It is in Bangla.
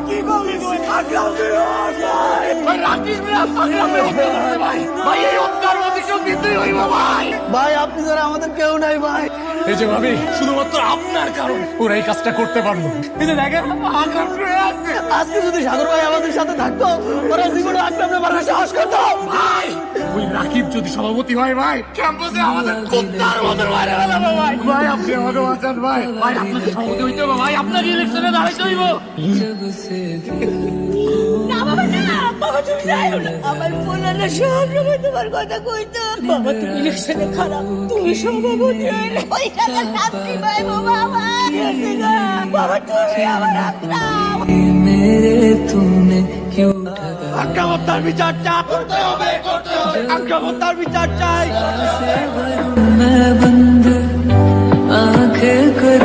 কি করবি তুই? ভাই রাখিস না, ভাই ভাই এই হত্যার প্রতিশোধ দিতেই হইব ভাই। ভাই আপনি ছাড়া আমাদের কেউ নাই ভাই। এই যে ভাবি, শুধুমাত্র আপনার কারণ ওরা এই কাজটা করতে পারলো। এই যে দেখেন, আজকে যদি সাগর ভাই আমাদের সাথে থাকতো, ওরা জীবনে আজকে আমরা মারার সাহস করতো ভাই। ওই রাকিব যদি সভাপতি হয় ভাই, ক্যাম্পাসে আমাদের কুত্তার মতো মারা ফেলাবো ভাই। ভাই আপনি আমাকে বাঁচান ভাই। ভাই আপনাকে সভাপতি হইতে হবে ভাই, আপনার ইলেকশনে দাঁড়াইতে হইব। না বাবা না, বাবা তুমি যাইও না। আমার বোনেরা সব সময় তোমার কথা কইতো। বাবা তুমি ইলেকশনে খারাপ, তুমি সভাপতি হইলে ওই টাকা শাস্তি পাইবো বাবা। বাবা তুমি আমার আপনার मेरे तूने क्यों ठगा আক্রমণতার বিচারটা করতে হবে, করতে হবে। আক্রমণতার বিচার চাই। मैं बंद आंखें करूं